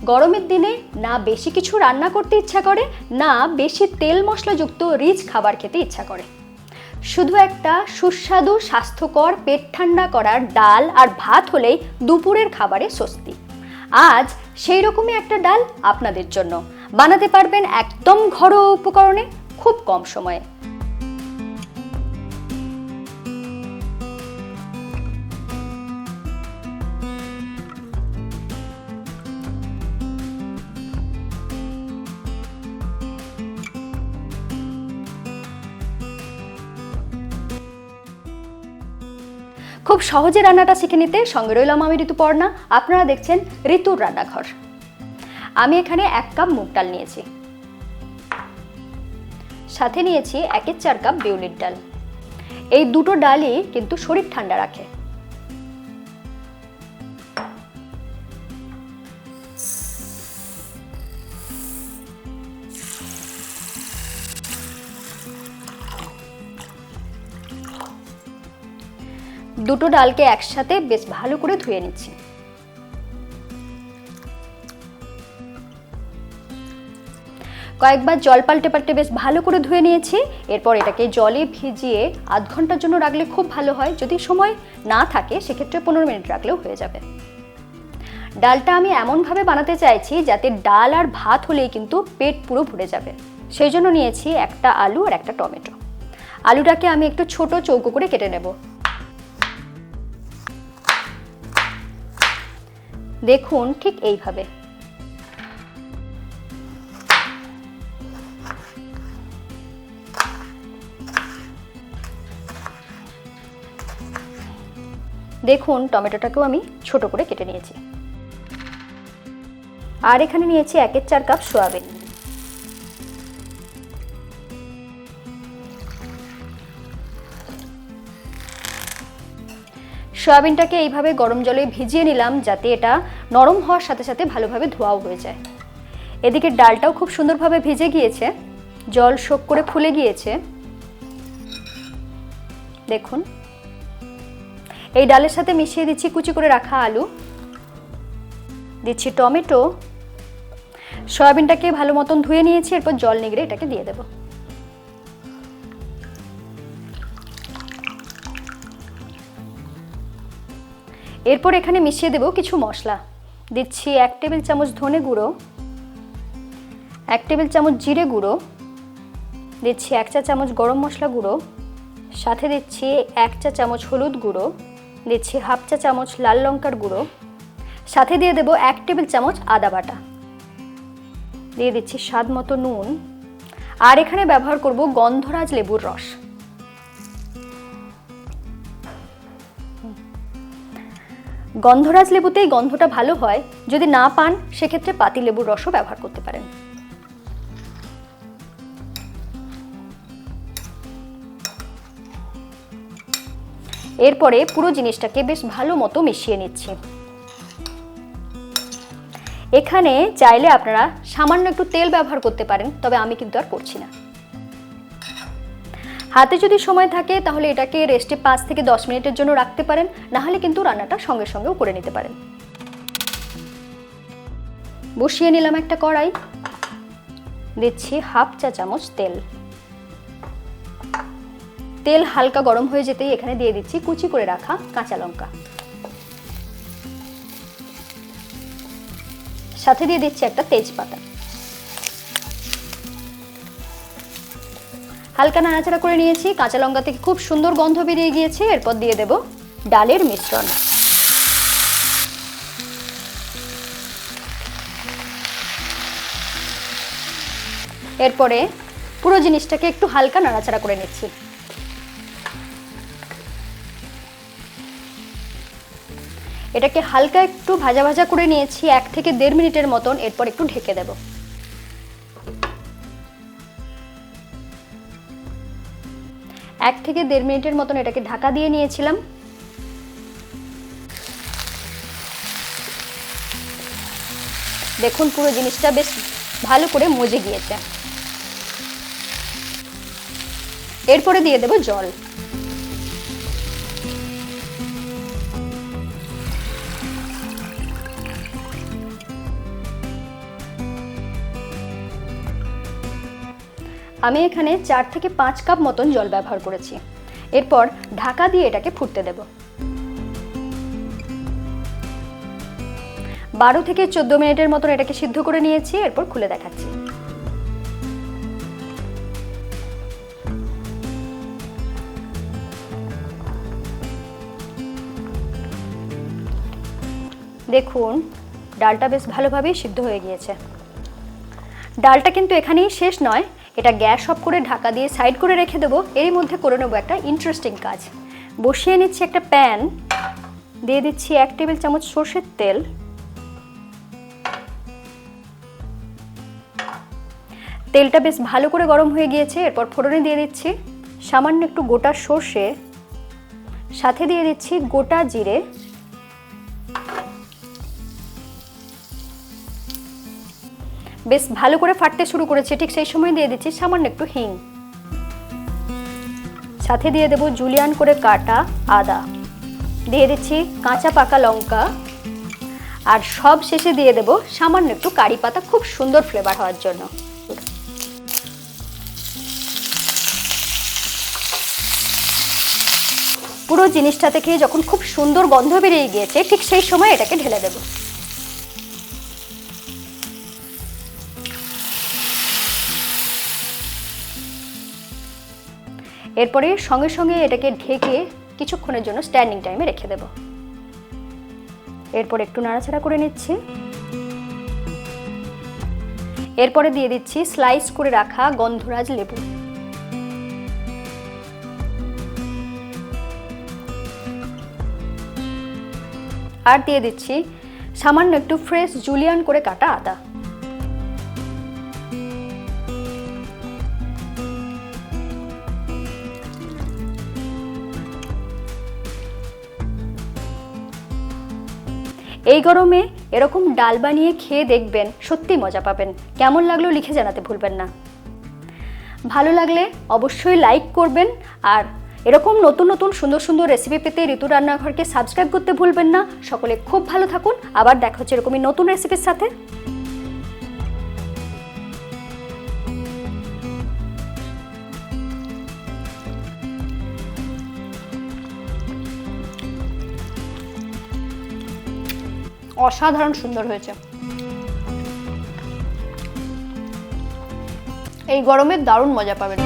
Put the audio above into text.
গরমের দিনে না বেশি কিছু রান্না করতে ইচ্ছা করে, না বেশি তেল মশলাযুক্ত রিচ খাবার খেতে ইচ্ছা করে। শুধু একটা সুস্বাদু স্বাস্থ্যকর পেট ঠান্ডা করার ডাল আর ভাত হলেই দুপুরের খাবারে স্বস্তি। আজ সেই রকমই একটা ডাল আপনাদের জন্য বানাতে পারবেন একদম ঘরোয়া উপকরণে, খুব কম সময়ে। খুব সহজে রান্নাটা শিখে নিতে সঙ্গে রইলাম আমি ঋতুপর্ণা। আপনারা দেখছেন ঋতুর রান্নাঘর। আমি এখানে 1 কাপ মুগ ডাল নিয়েছি, সাথে নিয়েছি 1/4 কাপ বিউলির ডাল। এই দুটো ডালই কিন্তু শরীর ঠান্ডা রাখে। দুটো ডালকে একসাথে বেশ ভালো করে ধুয়ে নিচ্ছি। কয়েকবার জল পাল্টে পাল্টে বেশ ভালো করে ধুয়ে নিয়েছি। এরপর এটাকে জলে ভিজিয়ে আধ ঘন্টার জন্য রাখলে খুব ভালো হয়। যদি সময় না থাকে সেক্ষেত্রে 15 মিনিট রাখলেও হয়ে যাবে। ডালটা আমি এমনভাবে বানাতে চাইছি যাতে ডাল আর ভাত হলেই কিন্তু পেট পুরো ভরে যাবে। সেই জন্য নিয়েছি একটা আলু আর একটা টমেটো। আলুটাকে আমি একটু ছোট চৌকো করে কেটে নেব। দেখুন ঠিক এইভাবে। দেখুন টমেটোটাকেও আমি ছোট করে কেটে নিয়েছি। আর এখানে নিয়েছি 1/4 কাপ সয়াবিন। সয়াবিনটাকে এইভাবে গরম জলে ভিজিয়ে নিলাম যাতে এটা নরম হওয়ার সাথে সাথে ভালোভাবে ধোয়াও হয়ে যায়। এদিকে ডালটাও খুব সুন্দরভাবে ভিজে গিয়েছে, জল শোক করে ফুলে গিয়েছে। দেখুন এই ডালের সাথে মিশিয়ে দিচ্ছি কুচি করে রাখা আলু, দিচ্ছি টমেটো, সয়াবিনটাকে ভালো মতন ধুয়ে নিয়েছি। এরপর জল নিগড়ে এটাকে দিয়ে দেব। এরপর এখানে মিশিয়ে দেব কিছু মশলা। দিচ্ছি 1 টেবিল চামচ ধনে গুঁড়ো, 1 টেবিল চামচ জিরে গুঁড়ো, দিচ্ছি 1 চা চামচ গরম মশলা গুঁড়ো, সাথে দিচ্ছি 1 চা চামচ হলুদ গুঁড়ো, দিচ্ছি 1/2 চা চামচ লাল লঙ্কার গুঁড়ো, সাথে দিয়ে দেব 1 টেবিল চামচ আদা বাটা, দিয়ে দিচ্ছি স্বাদ মতো নুন। আর এখানে ব্যবহার করব গন্ধরাজ লেবুর রস। গন্ধরাজ লেবুতেই গন্ধটা ভালো হয়। যদি না পান সেক্ষেত্রে পাতি লেবুর রসও ব্যবহার করতে পারেন। এরপরে পুরো জিনিসটাকে বেশ ভালো মতো মিশিয়ে নিচ্ছি। এখানে চাইলে আপনারা সামান্য একটু তেল ব্যবহার করতে পারেন, তবে আমি কিন্তু আর করছি না। হাতে যদি সময় থাকে তাহলে এটাকে রেস্টে 5 থেকে 10 মিনিটের জন্য রাখতে পারেন, না হলে কিন্তু রান্নাটা সঙ্গে সঙ্গেও করে নিতে পারেন। বসিয়ে নিলাম একটা কড়াই, দিচ্ছি 1/2 চা চামচ তেল। তেল হালকা গরম হয়ে যেতেই এখানে দিয়ে দিচ্ছি কুচি করে রাখা কাঁচা লঙ্কা, সাথে দিয়ে দিচ্ছি একটা তেজপাতা। হালকা নাড়াচাড়া করে নিয়েছি। কাঁচা লঙ্কা থেকে খুব সুন্দর গন্ধ বেরিয়ে গিয়েছে। এরপর দিয়ে দেব ডালের মিশ্রণ। এরপরে পুরো জিনিসটাকে একটু হালকা নাড়াচাড়া করে নিচ্ছি। এটাকে হালকা একটু ভাজা ভাজা করে নিয়েছি 1 থেকে 1.5 মিনিটের মতন। এরপর একটু ঢেকে দেব। 1 থেকে 1.5 মিনিটের মতন এটাকে ঢাকা দিয়ে নিয়েছিলাম। দেখুন পুরো জিনিসটা বেশ ভালো করে মজে গিয়েছে। এরপরে দিয়ে দেব জল। আমি এখানে 4 থেকে 5 কাপ মতন জল ব্যবহার করেছি। এরপর ঢাকা দিয়ে এটাকে ফুটতে দেব। 12 থেকে 14 মিনিটের মতন এটাকে সিদ্ধ করে নিয়েছি। এরপর খুলে দেখাচ্ছি। দেখুন ডালটা বেশ ভালোভাবেই সিদ্ধ হয়ে গিয়েছে। ডালটা কিন্তু এখানেই শেষ নয়, এটা গ্যাস অফ করে ঢাকা দিয়ে সাইড করে রেখে দেবো। এর মধ্যে করে নেবো একটা ইন্টারেস্টিং কাজ। বসিয়ে নিচ্ছি একটা প্যান, দিয়ে দিচ্ছি 1 টেবিল চামচ সরষের তেল, তেলটা বেশ ভালো করে গরম হয়ে গিয়েছে। এরপর ফোড়নে দিয়ে দিচ্ছি সামান্য একটু গোটা সরষে, সাথে দিয়ে দিচ্ছি গোটা জিরে, বেশ ভালো করে ফাটতে শুরু করেছে। ঠিক সেই সময় দিয়ে দিচ্ছি সামান্য একটু হিং, সাথে দিয়ে দেবো জুলিয়ান করে কাটা আদা, দিয়ে দিচ্ছি কাঁচা পাকা লঙ্কা, আর সব শেষে দিয়ে দেবো সামান্য একটু কারি পাতা, খুব সুন্দর ফ্লেভার হওয়ার জন্য। পুরো জিনিসটা থেকে যখন খুব সুন্দর গন্ধ বেরিয়ে গিয়েছে, ঠিক সেই সময় এটাকে ঢেলে দেব। এরপরে সঙ্গে সঙ্গে এটাকে ঢেকে কিছুক্ষণের জন্য স্ট্যান্ডিং টাইমে রেখে দেব। এরপর একটু নাড়াচাড়া করে নিচ্ছি। এরপরে দিয়ে দিচ্ছি স্লাইস করে রাখা গন্ধরাজ লেবু, আর দিয়ে দিচ্ছি সামান্য একটু ফ্রেশ জুলিয়ান করে কাটা আদা। এই গরমে এরকম ডাল বানিয়ে খেয়ে দেখবেন, সত্যি মজা পাবেন। কেমন লাগলো লিখে জানাতে ভুলবেন না। ভালো লাগলে অবশ্যই লাইক করবেন, আর এরকম নতুন নতুন সুন্দর সুন্দর রেসিপি পেতে ঋতুর রান্নাঘরকে সাবস্ক্রাইব করতে ভুলবেন না। সকলে খুব ভালো থাকুন, আবার দেখা হচ্ছে এরকমই নতুন রেসিপির সাথে। অসাধারণ সুন্দর হয়েছে। এই গরমে দারুণ মজা পাবেন।